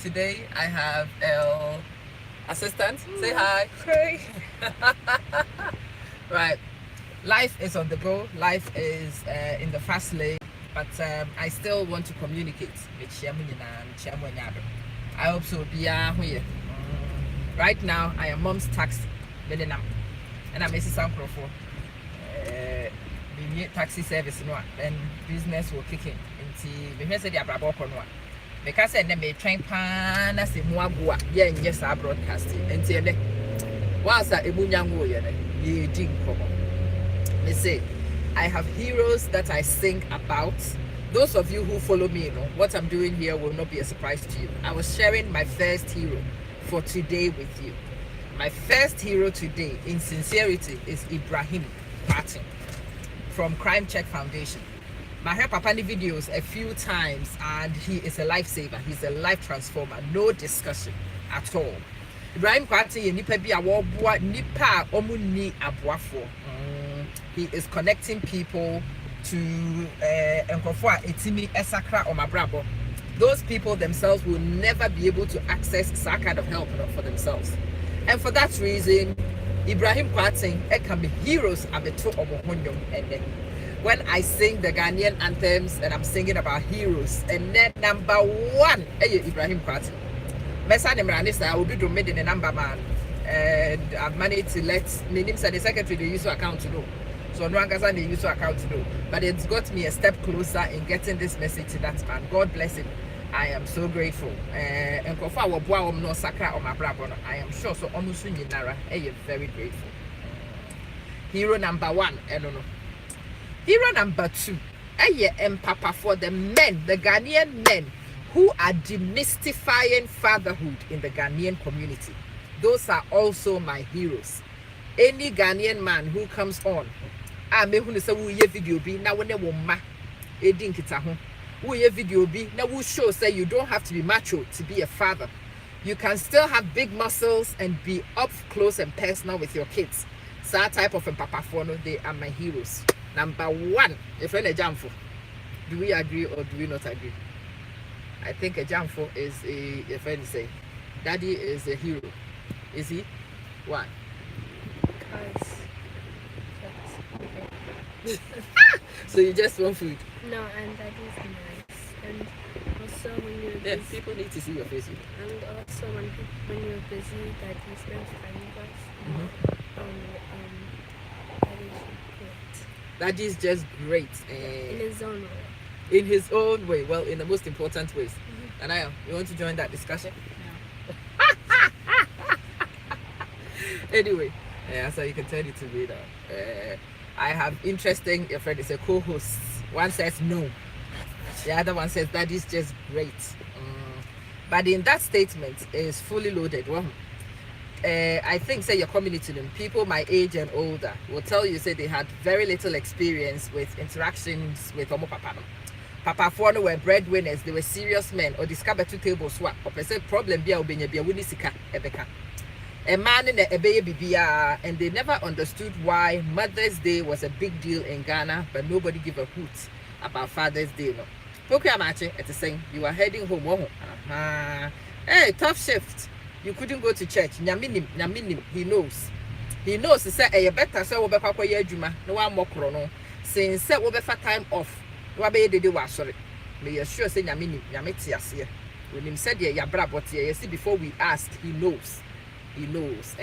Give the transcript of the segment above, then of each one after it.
Today I have L assistant. Say hi. Hi. Right. Life is on the go. Life is in the fast lane, but I still want to communicate. I hope so. Right now, I am mom's taxi. And I'm Mrs. Uncle for the taxi service. Then business will kick in. And see, the because I never train pan as a muagua, yes, our broadcasting. And see, whilst a bunyango, ye ding common. They say, I have heroes that I sing about. Those of you who follow me, what I'm doing here will not be a surprise to you. I was sharing my first hero for today with you. My first hero today, in sincerity, is Ibrahim Kwarteng from Crime Check Foundation. I heard Papa the videos a few times, and he is a lifesaver. He's a life transformer. No discussion at all. Ibrahim Kwarteng nipa bi awobua nipa omuni aboafo. He is connecting people to enkofo a etimi esakra omabrabo. Those people themselves will never be able to access that kind of help for themselves. And for that reason, Ibrahim Kwarteng can be heroes abeto omohonyom ene. When I sing the Ghanaian anthems and I'm singing about heroes, and then number one, Ibrahim Kwarteng. I will be doing the number man, and I've managed to let the secretary the user account to know. So no one can the user account to know. But it's got me a step closer in getting this message to that man. God bless him. I am so grateful. And I am sure so Unsung Nara, I am very grateful. Hero number one, I don't know. Hero number two, Papa for the men, the Ghanaian men who are demystifying fatherhood in the Ghanaian community. Those are also my heroes. Any Ghanaian man who comes on, me who say we video be na we ne wo ma edin kita ho. We video be na we show say you don't have to be macho to be a father. You can still have big muscles and be up close and personal with your kids. So that type of papa for no, they are my heroes. Number one, a friend a jamfo. Do we agree or do we not agree? I think a jamfo is a friend say, Daddy is a hero. Is he? Why? Because so you just want food? no, and that is nice. And also when you're busy, people need to see your face. and also when you're busy, that you spend time with us. That is just great. In his own way. In his own way. Well, in the most important ways. Anaya, you want to join that discussion? No. Anyway, so you can turn it to me now. I have interesting, your friend is a co-host. One says no. The other one says that is just great. But in that statement is fully loaded. Well, I think say your community, people my age and older will tell you say they had very little experience with interactions with Omo Papa. Papa for were breadwinners, they were serious men or discover two table swap or per se problem be sika ebeka. A man in a baby and they never understood why Mother's Day was a big deal in Ghana, but nobody give a hoot about Father's Day. No. At the saying you are heading home. Hey, tough shift. You couldn't go to church. Nyaminim, he knows. He knows to say a better so over Papa Yajuma, no one more chrono. Since set over time off, no way they do sorry. May you sure say Nyaminim, Yametias here. When him said ya bra but you see before we ask, he knows. He knows.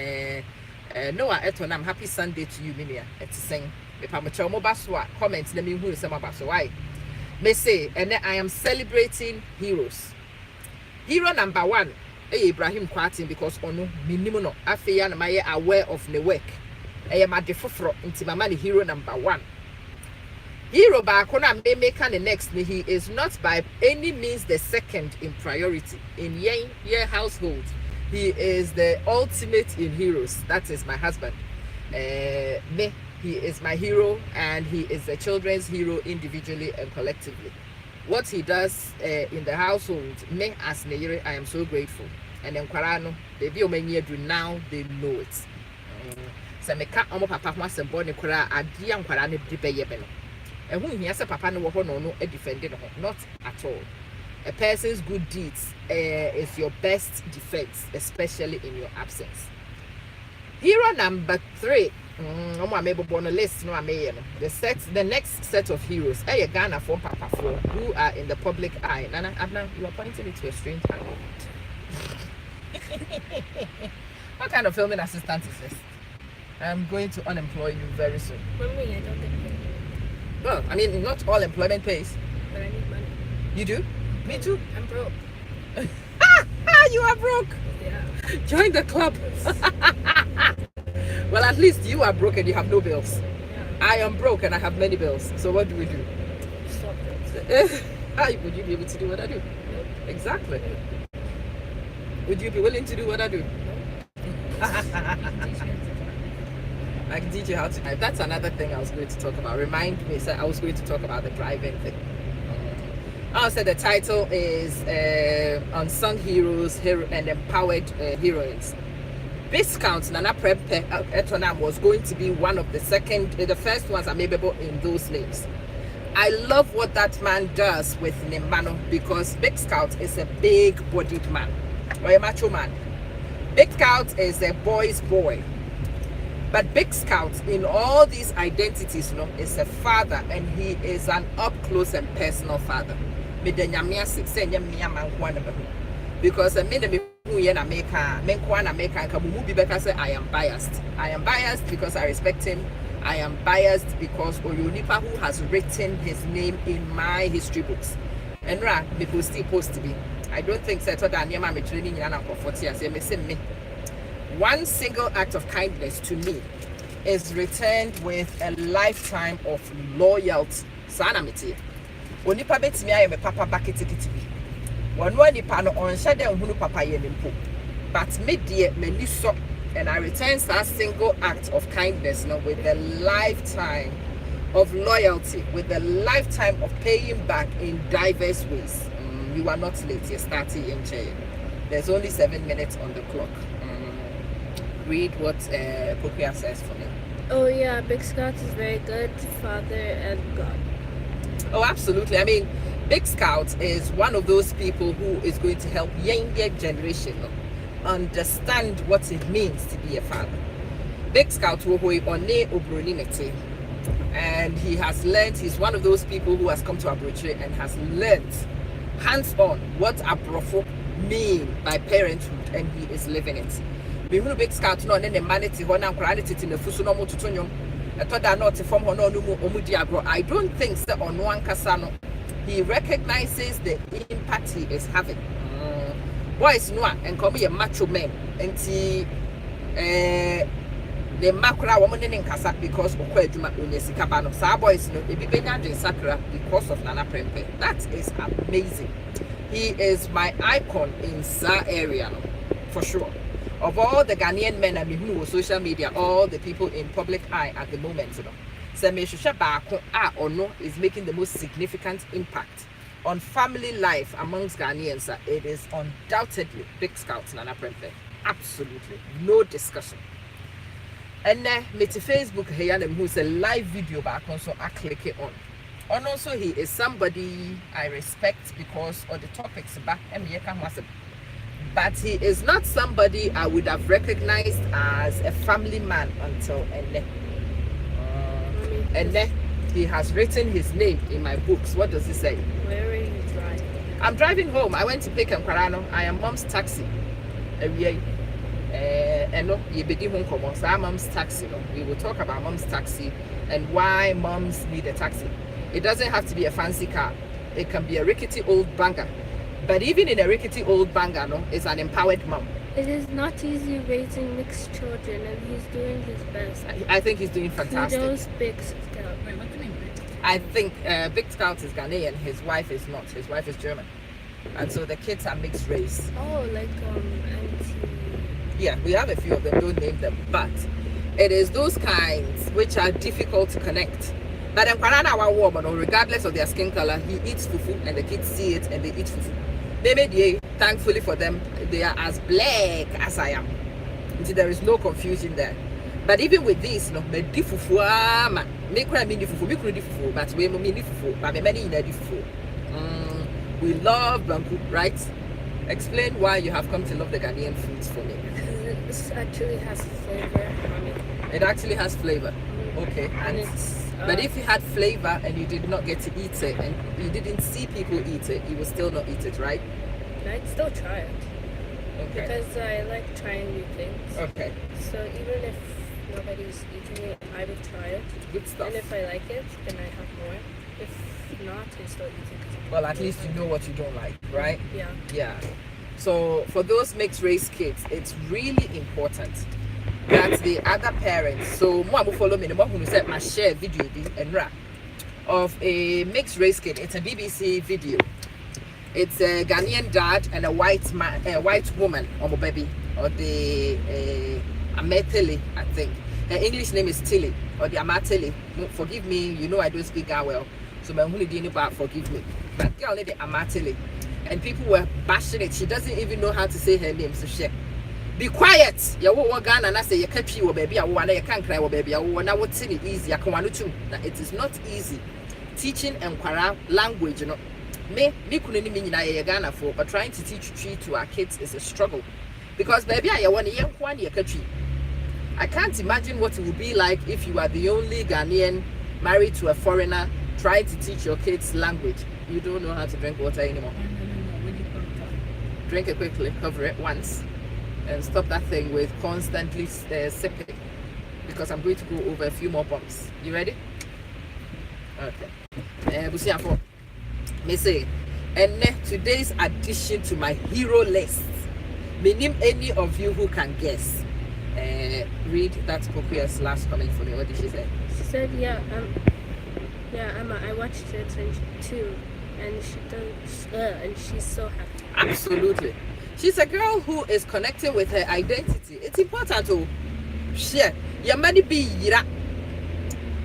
Noah Eton, happy Sunday to you, Minia. It's saying the Pamacho Mobaswa comments the me who is some about so why. May say, and I am celebrating heroes. Hero number one. Ibrahim Kwarteng because ono minimum no afeya na maye aware of the work. Ma de foforo nti mama ni hero number one. Hero ba na me make the next he is not by any means the second in priority in your household. He is the ultimate in heroes. That is my husband. Me, he is my hero and he is the children's hero individually and collectively. What he does in the household, me as Neyere, I am so grateful. And then Kwarano, they be many do now, they know it. So me ka omo papa ho asem ne kwara ade an kwara ne de beye be no. Ehun hia se papa no wo ho no no e defend no not at all. A person's good deeds is your best defense, especially in your absence. Hero number 3. On the list, the next set of heroes are Ghana from Papa who are in the public eye. Nana, Abna, you are pointing it to a strange angle. What kind of filming assistant is this? I'm going to unemploy you very soon. Mommy, I don't get paid. Well, I mean, not all employment pays. But I need money. You do? Me too. I'm broke. You are broke. Yeah. Join the club. Well, at least you are broke and you have no bills. Yeah. I am broke and I have many bills. So what do we do? Stop it. Would you be able to do what I do? Nope. Exactly. Would you be willing to do what I do? I can teach you how to drive. That's another thing I was going to talk about. Remind me, so I was going to talk about the driving thing. I said the title is Unsung Heroes and Empowered Heroines. Bigscout Nana Prempe Etonam was going to be one of the first ones available in those names. I love what that man does with Nemano because Bigscout is a big-bodied man or a macho man. Bigscout is a boy's boy. But Bigscout, in all these identities, is a father, and he is an up-close and personal father. Because I am biased. I am biased because I respect him. I am biased because Oyonipa, who has written his name in my history books. And people still post to be. I don't think so. One single act of kindness to me is returned with a lifetime of loyalty. Sanamity. Onipa betimi aye me papa baketikiti bi. Wonu nipa no onhye dem hunu papa ye nimpo. But me die mani so, and I return that single act of kindness with a lifetime of loyalty, with a lifetime of paying back in diverse ways. You are not late. You're starting in jail. There's only 7 minutes on the clock. Read what Pokia says for me. Oh yeah, Bigscout is very good father and God. Oh, absolutely. I mean, Bigscout is one of those people who is going to help younger generation understand what it means to be a father. Bigscout and he has learned, he's one of those people who has come to Abuja and has learned hands-on what Abrofo mean by parenthood, and he is living it. Bigscout no ne manity ho na nkra ne tete na fusu no mototonyo etoda not from ho no mu omudi agro. I don't think so ono ankasa no he recognizes the impact he is having. Boys no and come ye macho men enti the makra wo ne nkasa because okwa aduma onyesika ba no sa boys no ebi benya dwen sakra because of Nana Prempe. That is amazing. He is my icon in that area for sure. Of all the Ghanaian men I mean who social media, all the people in public eye at the moment, is making the most significant impact on family life amongst Ghanaians. It is undoubtedly Bigscout Nana Prempe. Absolutely, no discussion. And then Facebook who's a live video back so I click it on. And also he is somebody I respect because of the topics back and but he is not somebody I would have recognized as a family man until and then he has written his name in my books. What does he say? Where are you driving? I'm driving home. I went to pick him Kwarano. I am mom's taxi. And no, you be home come on. So I'm mom's taxi. We will talk about mom's taxi and why moms need a taxi. It doesn't have to be a fancy car. It can be a rickety old banger. But even in a rickety old banger, it's an empowered mom. It is not easy raising mixed children, and he's doing his best. I think he's doing fantastic. Kudos, Bigscout. Wait, what do you mean? I think Bigscout is Ghanaian. His wife is not. His wife is German. And so the kids are mixed race. Oh, like auntie. Yeah, we have a few of them. Don't name them. But it is those kinds which are difficult to connect. But regardless of their skin color, he eats fufu and the kids see it and they eat fufu. Thankfully for them, they are as black as I am. There is no confusion there. But even with this, but we We love banku, right? Explain why you have come to love the Ghanaian foods for me. This actually has flavor, mommy. It actually has flavor. Okay. And it's but if it had flavor and you did not get to eat it and you didn't see people eat it, you will still not eat it, right? I'd still try it. Okay. Because I like trying new things. Okay. So even if nobody's eating it, I would try it. Good stuff. And if I like it, then I have more. If not, I still eat it. Well, at least you know what you don't like, right? Yeah. Yeah. So for those mixed race kids, it's really important that the other parents, so mo follow me, mo who said my share video of a mixed race kid. It's a BBC video. It's a Ghanaian dad and a white man, a white woman, or baby, or the Ametele, I think. Her English name is Tilly, or the Amatele. Forgive me, you know I don't speak that well, so my only didn't about forgive me. But girl, the Amatele, and people were bashing it. She doesn't even know how to say her name, so she. Be quiet. You walk Ghana and I say you can't you baby. I want you can't cry baby. I want what's it easy. I can want to. It is not easy. Teaching and Kwara language, you know. Me couldn't mean I Ghana for, but trying to teach tree to our kids is a struggle. Because baby, I want a young one your country. I can't imagine what it would be like if you are the only Ghanaian married to a foreigner trying to teach your kids language. You don't know how to drink water anymore. Drink it quickly, cover it once. And stop that thing with constantly sipping, because I'm going to go over a few more bumps. You ready? Okay. Me say, and today's addition to my hero list. Me name any of you who can guess. Read that Pokuya's last comment for me. What did she say? She said, Emma, I watched it too, and and she's so happy. Absolutely. She's a girl who is connecting with her identity. It's important to share. Your money be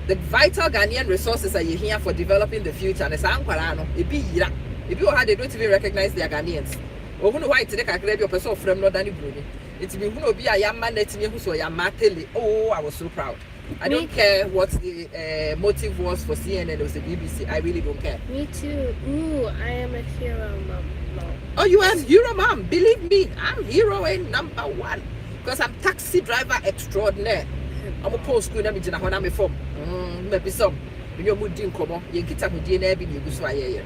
the vital Ghanaian resources are you here for developing the future. And it's Anquarano. It be yira. If you had, they don't even recognize their Ghanaians. Or who know why today can create your person from not Danny Bruni. It's been who be a young man letting me who saw your mateli. Oh, I was so proud. I don't care what the motive was for CNN or the BBC. I really don't care. Me too. Ooh, I am a hero, mom. Oh, you are hero, mom. Believe me, I'm heroine number one. Because I'm taxi driver extraordinaire. I'm a post school. I'm a form. Maybe some. When you're moving, come on. You get up with DNA. You go sway.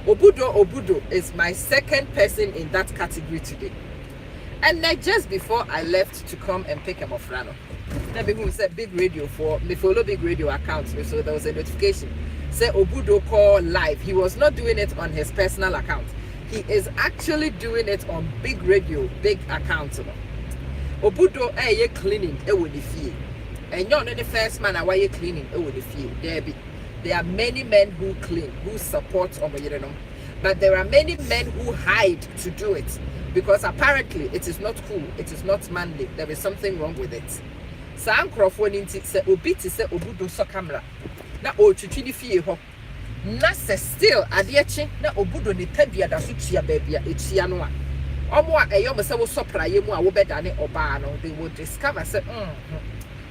Obudo is my second person in that category today. And then just before I left to come and pick him off Rano, then people said big radio for me, follow big radio accounts. So there was a notification. Say Obudo call live. He was not doing it on his personal account. He is actually doing it on big radio, big account. Obudo ye cleaning with the fee. And you're not the first man why you cleaning with the fee. There are many men who clean, who support Omoyerenom. But there are many men who hide to do it. Because apparently it is not cool, it is not manly. There is something wrong with it. San Crawford say Obiti say Obudo so camera. Na o twitwi fie ho na se still adeechi na Obudo ni tadua da so tua baabia etia no a omo a eyom se wo sopraye mu a wo bedane oba no they will discover say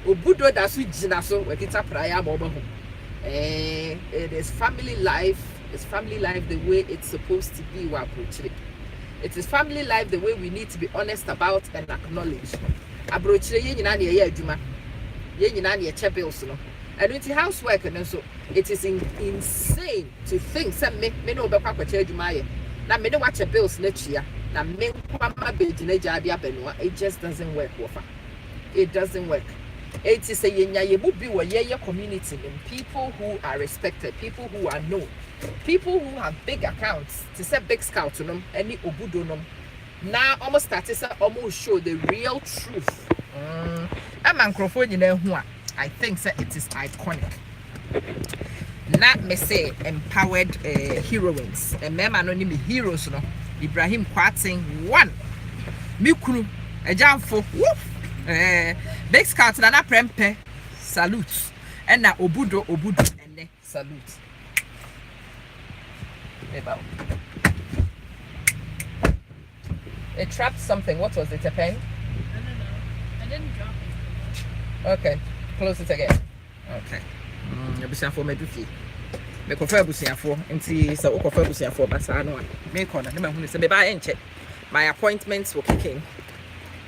Obudo da so gina so wakita praye aba oba ho it is family life. It's family life the way it's supposed to be. It is family life the way we need to be honest about and acknowledge. Abrochire ye nyina na ye adwuma ye nyina na ye che bills no. And with the housework and so it is insane to think say me no be kwa kwache adwuma ye na me no watch bills na chia na me kwama be gina jade abenoa. It just doesn't work. It doesn't work. It is a yenya ye mu bi wo ye community and people who are respected, people who are known, people who have big accounts to say Bigscout no any Obudo no now almost started to almost show the real truth. A microphone in there I think that it is iconic. Not me say empowered heroines. And me man only me heroes no. Ibrahim Kwarteng one. Mikuru a jam for woof. Bigscout na na prempe salute. And na Obudo and ne salute. It trapped something. What was it? A pen? I don't know. I didn't drop it. Okay. Close it again. Okay. me kofa abusiafo nti se wo kofa abusiafo basa no a me kona ne mahunu se me ba enche my appointments were kicking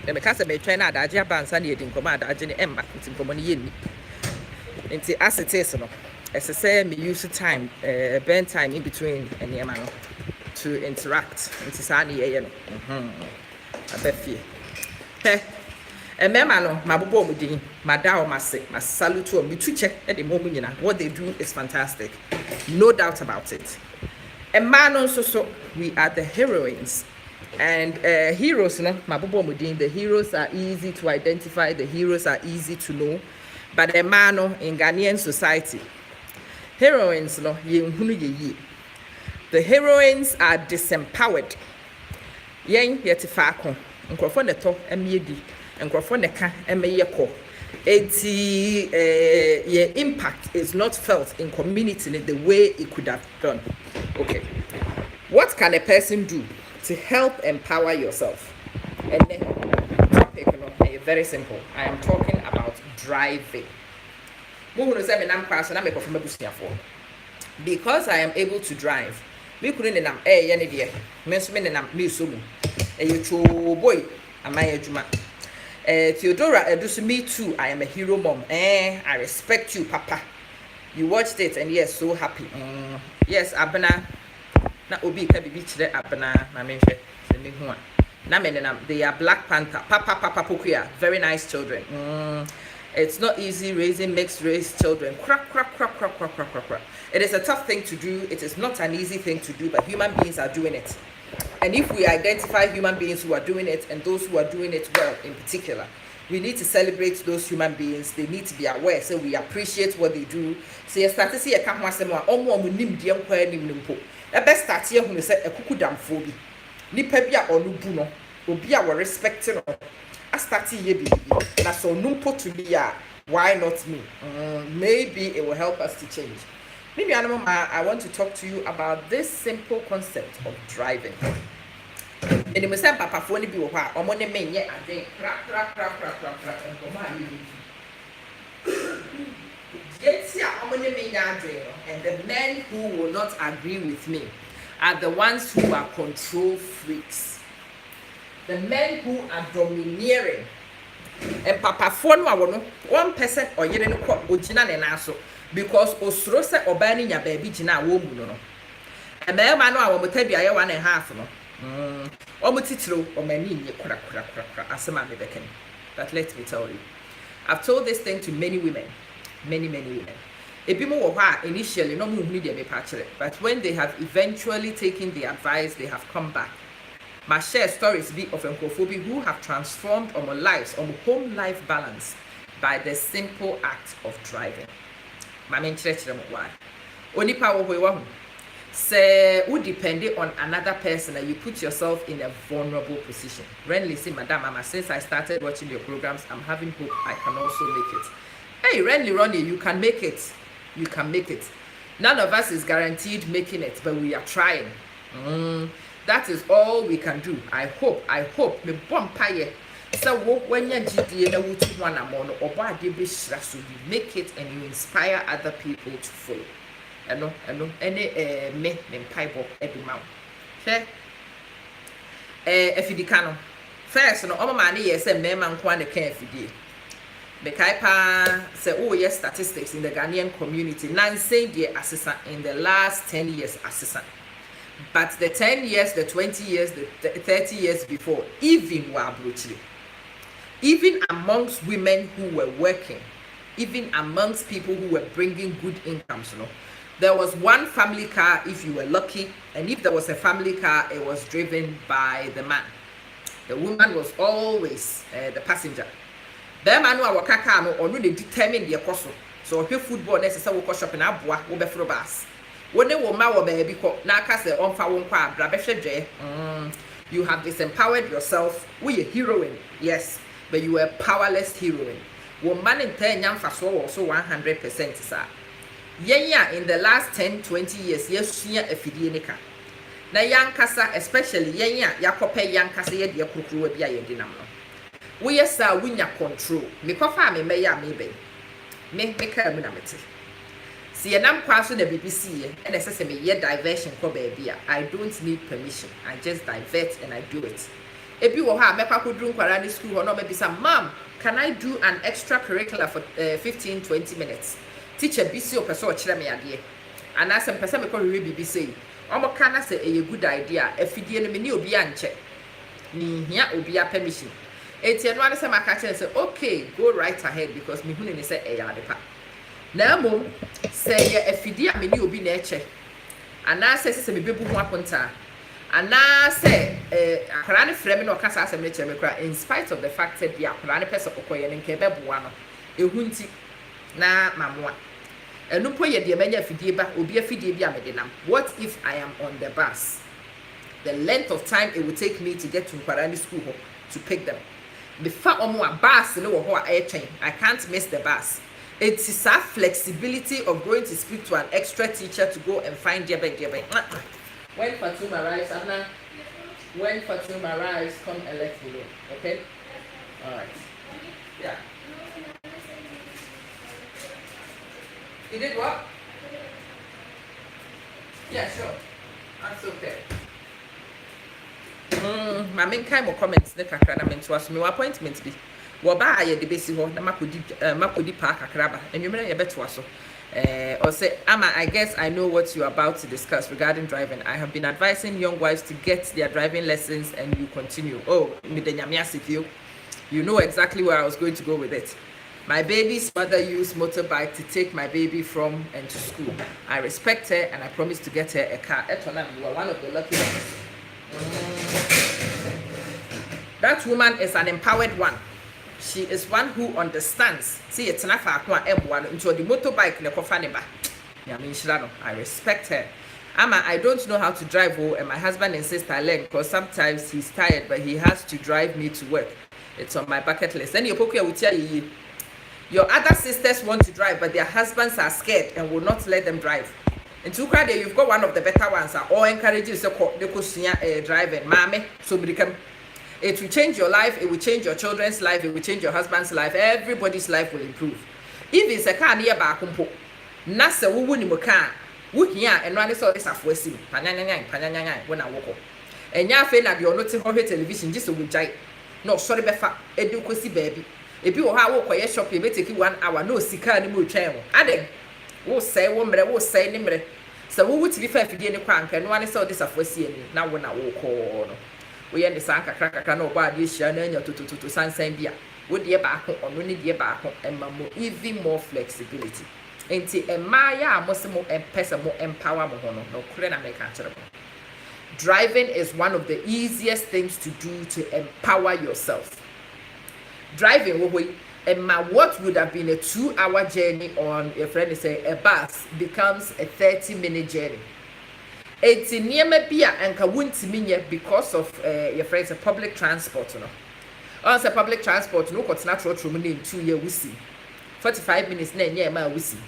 me ka se me twen na adaje abansa na yedi nkoma adaje ne emma nti nkoma ne yenni nti as it is no as say me use time burn time in between eniema no to interact nti sa na ye no abefie Mema no mabobo omudin madao mase masalutu o mituche e de momu nyina what they do is fantastic, no doubt about it. No so we are the heroines and heroes no mabobo omudin. The heroes are easy to identify, the heroes are easy to know, but no in Ghanaian society heroines no yenhunu ye. The heroines are disempowered. Yen yetifako nkrofo neto emiedi nkrofo neka emeyeko eti your impact is not felt in community in the way it could have done. Okay, what can a person do to help empower yourself? And then topic very simple. I am talking about driving. Because I am able to drive, me couldn't nam yene de me so me nam me so mu cho boy amaya juma Theodora Edusu, me too, I am a hero mom. I respect you, Papa. You watched it and yes, so happy. Yes, Abana. Na obi ka bibi chire Abana, my mention. They are Black Panther. Papa Pokuya. Very nice children. It's not easy raising mixed race children. Crack. It is a tough thing to do. It is not an easy thing to do, but human beings are doing it. And if we identify human beings who are doing it and those who are doing it well in particular, we need to celebrate those human beings. They need to be aware, so we appreciate what they do. So you start to see a camera somewhere, the best start here when you say a cuckoo damn phobia. Nipebia or Nubuno, Obia were respecting. I started here, that's so numpo to be why not me? Maybe it will help us to change. Maybe I want to talk to you about this simple concept of driving. And the Muslim Papa phone be wa or money men yet and then crack and come on. Yes, and the men who will not agree with me are the ones who are control freaks. The men who are domineering. And Papa phone one person or you didn't call Ojina and also because Osro said obani ya baby jina woman no. And my man I will tell you 1.5 no. Omutitro or many crack asema bebekin. But let me tell you, I've told this thing to many women. Many women. Ebimo initially no media me patchere, but when they have eventually taken the advice, they have come back. My share stories be of encophobia who have transformed our lives, our home life balance by the simple act of driving. My main church why. Only power we say who depending on another person and you put yourself in a vulnerable position. Renly say, Madam Mama, since I started watching your programs, I'm having hope I can also make it. Hey, Renly Ronnie, you can make it. You can make it. None of us is guaranteed making it, but we are trying. That is all we can do. I hope me bompaye. So when you GDA would one among or by the bishra so you make it and you inspire other people to follow. I know any me pipe every mouth. Okay? If you can first no all man yes and me man kwan can fidie. Bekaipa say oh yes statistics in the Ghanaian community nan say the assistant in the last 10 years assistant. But the 10 years, the 20 years, the 30 years before, even were brutally. Even amongst women who were working, even amongst people who were bringing good incomes, there was one family car if you were lucky, and if there was a family car, it was driven by the man. The woman was always the passenger. The man who was car already determined the cost. So if football necessary, we shopping abwa, we be for bus. When they will marry baby, you have disempowered yourself. We a heroine, yes, but you are a powerless heroine. Woman in 10 young fast also 100%, sir. Yeah, in the last 10-20 years, yes, she a fidinica. Na young casa, especially yakope young casa, ya kukru be a dinamo. We yes, sir, win your control. Me coffee me may maybe. Me come in a See, and I'm passing the BBC, and as I say, me diversion for baby. I don't need permission. I just divert and I do it. If you have me could do Kwarani school or not, maybe some mom, can I do an extracurricular for 15-20 minutes? Teacher BC or person or me idea. And as some person call BBC, Omo can say a good idea. If you deal me, you'll be unchecked. Me here will be a permission. It's your one time I catch and say, okay, go right ahead because me who say a yard. Now, mom, say if you dear me, you'll be nature. And I say, me people who are and I say, a Karani frame or Casa in spite of the fact that the Karani person or Koyan and Kebebuano, a hunti na mamma. And no poy the mania fidiba will be a fidibia medinam. What if I am on the bus? The length of time it will take me to get to Karani school to pick them. Before a bus, no air train, I can't miss the bus. It is a flexibility of going to speak to an extra teacher to go and find Jebe. When Fatuma arrives, Anna, when Fatuma arrives, come and let me know, okay? All right. Yeah. You did what? Yeah, sure. That's okay. My main kind of comments, the kakra, I meant to ask me appointment be. Waba ye de besi ho na makodi park akraba enwumere ye beto aso or say Ama, I guess I know what you are about to discuss regarding driving. I have been advising young wives to get their driving lessons and you continue. Oh, you know exactly where I was going to go with it. My baby's mother used motorbike to take my baby from and to school. I respect her and I promise to get her a car. You are one of the lucky ones. That woman is an empowered one. She is one who understands. See, it's enough for M1 into the motorbike. I respect her. Ama, I don't know how to drive, and my husband insists I learn because sometimes he's tired, but he has to drive me to work. It's on my bucket list. Then your other sisters want to drive, but their husbands are scared and will not let them drive. In Tukade, you've got one of the better ones. All encourage you to driving. Mame, so become. It will change your life, it will change your children's life, it will change your husband's life, everybody's life will improve. If it's a car near Bakumpo, Nasa woo ni moka, woo here and run this all this of Wessim, Pananyang, when I walk up. And ya fail at your not horror television just with jai. No, sorry, Befa, educacy baby. If you have walk a shop, you may take you 1 hour, no sika any more channel. Adding, we'll say, woman, we'll say, nimble. So who would be fair for the crank and one is all this of Wessim, now when I walk on. We end the sanka cracker no bad you share to San Bia. Would ye back on only dear back and mamma even more flexibility. Ain't it a Maya Mosimo and Pesamo empower Mohono, no crena make answerable. Driving is one of the easiest things to do to empower yourself. Driving, what would have been a 2-hour journey on your friend say a bus becomes a 30-minute journey. It's in near me and Kawunti because of your friends public transport. Also, public transport, no, what's natural to me in 2 years. We see 45 minutes near my we see.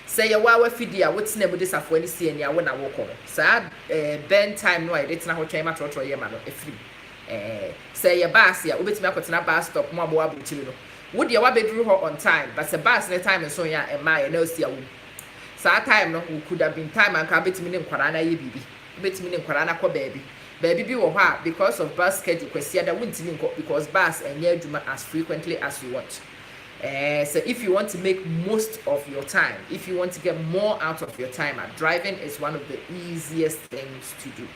Say a wow, Fidia, what's never this of when you see and ya when I walk on. Sad, bend time, no, it's not what I'm at or Yamano, a free. Say a bus, ya, ubit me up bus stop, more wabu chilo. Would you wabe drew her on time, but the bus in time and so ya and my no see a woman. So time no could have been time and can bet me in Kwarana ye baby. Bet me in Kwarana ko baby. Baby be wha because of bus schedule kwesi ada wunti because bus and ye juma as frequently as you want. So if you want to make most of your time, if you want to get more out of your time, driving is one of the easiest things to do.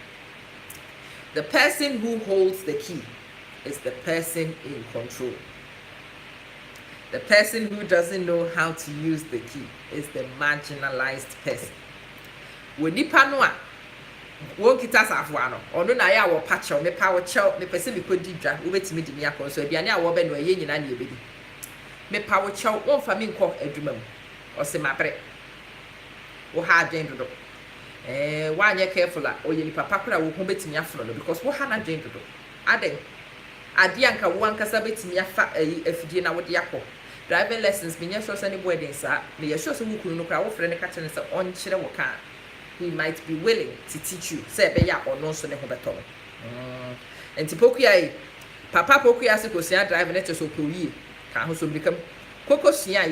The person who holds the key is the person in control. The person who doesn't know how to use the key is the marginalized person. When you panua, won't get us afwano, or no, I will patch on the power chow, the Pacific could didra, wait to meet me. So if you are now woman or yen and your baby. Me power chow, one for me call a dream or say my bread. Or hard gender. One year careful, or your papa will come to me after because what had I gender? Adding, Adianka one casabit me a fat if dinner with Yako. Driving lessons, me yes, any weddings, sir. Me assure some who look our friend catching us on Chirawakan. He might be willing to teach you, say, be ya or no son of Beton. And Tipokia, Papa Pokia, driving letters so cool ye. Can also become Coco Sia,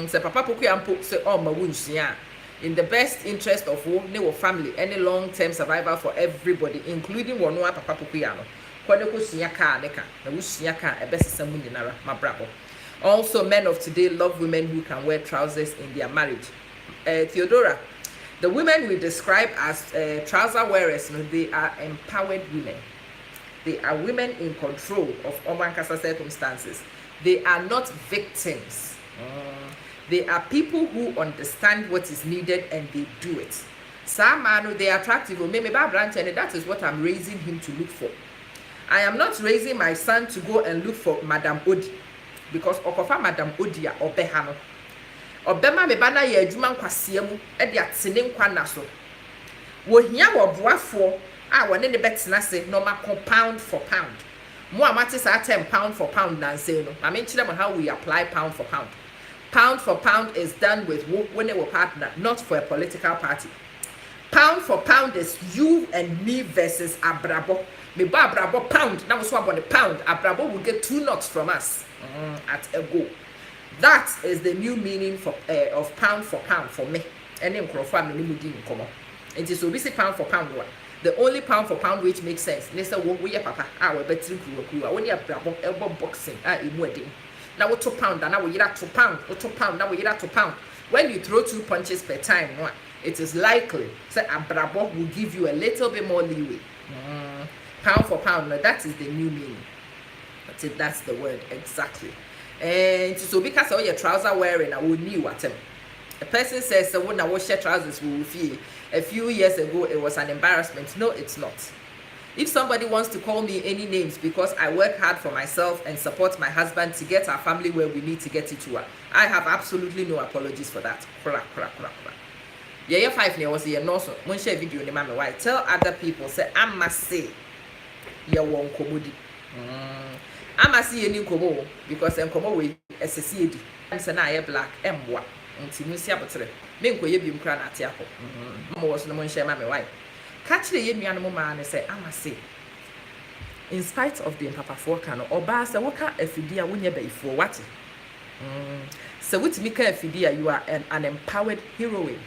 Se papa poku ampo se oh ma wunsia. In the best interest of wo ne wo family, any long-term survival for everybody, including one wa papa poku ya no. Kwade ko sia ka ne ka. Na wo sia ka e besesa mu nyinara mabrabo. Also, men of today love women who can wear trousers in their marriage. Theodora, the women we describe as trouser wearers, they are empowered women. They are women in control of Omankasa circumstances. They are not victims. They are people who understand what is needed and they do it. Samano, they are attractive. Maybe that is what I'm raising him to look for. I am not raising my son to go and look for Madame Odi, because Okofa Madame Odi or Behano. Obema me bana ye adwuma nkwasea mu e de atene nkwa na so. Wo hia wo boafo a wone ne betena se no ma pound for pound. Mo amate sa 10 pound for pound na say no. Ma me nkire mo how we apply pound for pound. Pound for pound is done with when a partner, not for a political party. Pound for pound is you and me versus Abrabo. Me ba Abrabo pound. Now we swap on the pound. Abrabo will get 2 knots from us at a go. That is the new meaning for of pound for me. And then crowdfunding me mudi nkomo. It is obviously pound for pound one. The only pound for pound which makes sense. Nessa we papa. We better kuwa. When you have elbow boxing, wedding. Now we 2 pound. Now we get 2 pound. 2 pound. Now we get 2 pound. When you throw 2 punches per time, it is likely that Abrabo will give you a little bit more leeway. Pound for pound. Now that is the new meaning. That's the word exactly. And so because all your trouser wearing, I would knew what a person says, so when I wash your trousers, we will feel. A few years ago, it was an embarrassment. No, it's not. If somebody wants to call me any names because I work hard for myself and support my husband to get our family where we need to get it to, I have absolutely no apologies for that. Yeah, 5 years was here. No, so when share video, in my wife tell other people, say, I must say, you won't commodity. I must see any komo because I'm come away as a CD. I'm saying black M1 until you see a better. Minko ye be cran at Yako. Was no one share my wife. Catch the young animal man and say, I must say, in spite of the Papa Forcano or Bassa, what can a Fidia win ye bay for what? So, with Mika Fidia, you are an empowered heroine.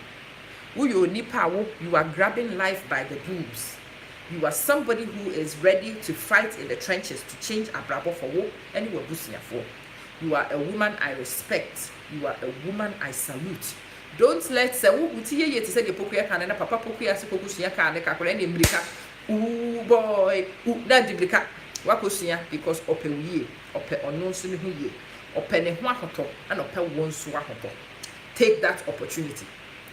Who you need power, you are grabbing life by the boobs. You are somebody who is ready to fight in the trenches to change Abrabo for war and you are boosting for. You are a woman I respect. You are a woman I salute. Don't let say who to say the pokuya can and papa pokuya sukusia can the kakore and imbrika. Ooh boy, that dibrika. Wakusia because open ye, open or no sin who ye, open a wahoto and open one swahoto. Take that opportunity.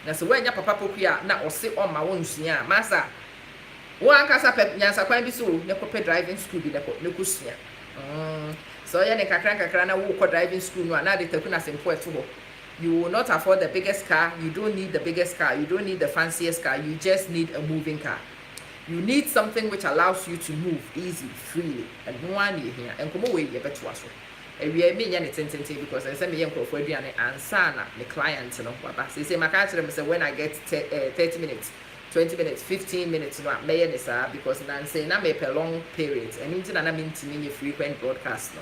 Now so when your papa pokuya now or say on my own sia, massa. One casa pep nyansa kwan bi so ne kope driving school bi ne kusia so ya ne kakra na wo ko driving school no na de taku na sempo eto ho. You will not afford the biggest car. You don't need the biggest car. You don't need the fanciest car. You just need a moving car. You need something which allows you to move easy, freely. And no one here and come away ye beto aso e wi me nya ne tentente because I say me yankofo aduane ansa na me client no baba say maka kire me say when I get 30 minutes 20 minutes, 15 minutes, no, because I'm saying I make a long periods and into an amintini frequent broadcast. No.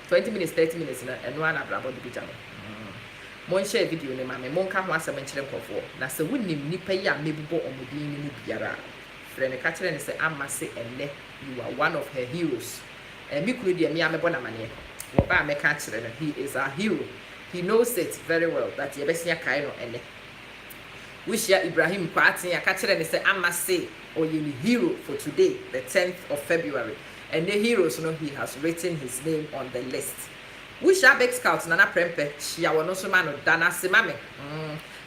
20 minutes, 30 minutes, and one about the pajama. Mon share video, ne mamma, Monka was a mention of war. That's a winning nipaya, maybe bo on Mudini Mubiara. Friend Catherine say, I must say, and you are one of her heroes. And me could be a Miami Bonamania. Waba me Catherine, he is our hero. He knows it very well that you're best Kaino and wish ya Ibrahim Kwarteng and say I must say or you hero for today, the 10th of February. And the heroes know he has written his name on the list. Wish ya Bigscout Nana Prempe, she no so man Dana Simame.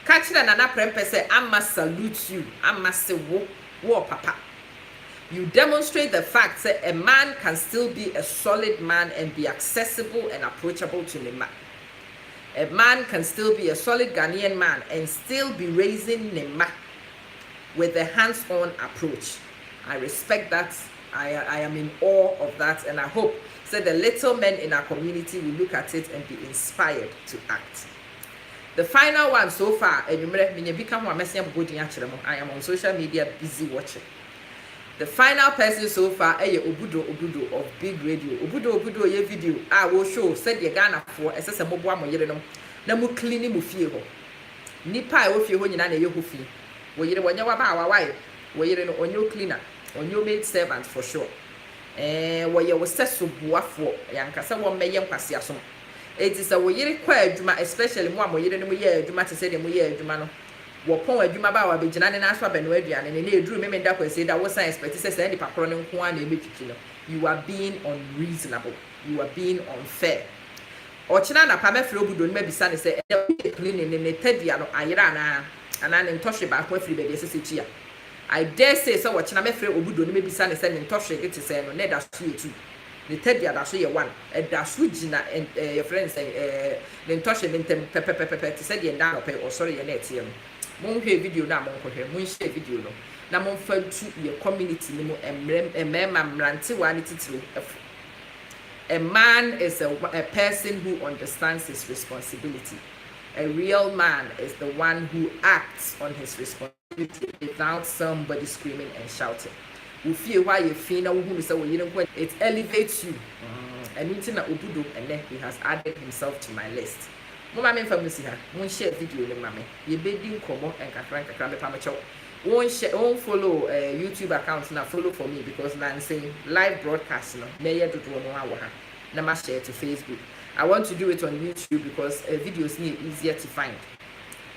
Catcher Nana Prempe say I must salute you. I must say wo papa. You demonstrate the fact that a man can still be a solid man and be accessible and approachable to the man. A man can still be a solid Ghanaian man and still be raising Nema with a hands-on approach. I respect that. I am in awe of that, and I hope that the little men in our community will look at it and be inspired to act. The final one so far, and I am on social media busy watching. The final person so far is Obudo of Big Radio. Obudo ye video. I will show said the Ghana for SS Moboa Moyerenum. na mu clean mu fie ho nipa e wo fie ho nyina na ye ho fie wo yire wonya wa ba wa wae wo yire no onyo cleaner onyo maid servant for sure wo ye wo seso buafo yankasa wo meye nkwase aso eti se wo yire kwa adwuma especially mo am yire no mo ye adwuma te se de mo ye adwuma no wo pon adwuma ba wa begina ne na aso abenu aduane ne eduru me nda kwase da wo san expect se se nipa kro ne nko a na ebetwiki no you are being unreasonable, you are being unfair. Ochina na pa mefre Obudo no mabisa ne se cleaning ne tadia no ayira na ana ne ntoshe ba ko afri be de sese chia. I dare say so ochina mefre Obudo no mabisa ne se ne ntoshe gete se no ne da so etu. Ne tadia da so ye one. E da so gina your friends say ne ntoshe ne ntem pepepepe te se de nda no pe o sorry ye na etie no. Mon hwe video na mon ko hwe, mon share video no. Na mon fa tu your community ni mo emema mrante wa ne titiro. A man is a person who understands his responsibility. A real man is the one who acts on his responsibility without somebody screaming and shouting. We feel why you feel now who say it elevates you. And it's na Obudo, and then he has added himself to my list. Mama me family ha, mon share video le mama. Ye bedin komo and kakra me pamacho. Won't follow YouTube account now, follow for me because I'm saying live broadcast no na ma share to Facebook. I want to do it on YouTube because videos need easier to find.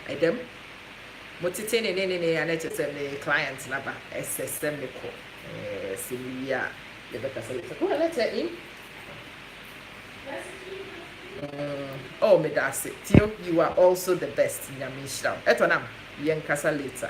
Them motite ne and clients na ba SSM me ko Sylvia the better say go let her in. Oh me that's it. You are also the best. Nyamisha. Eto nam yen kasa later.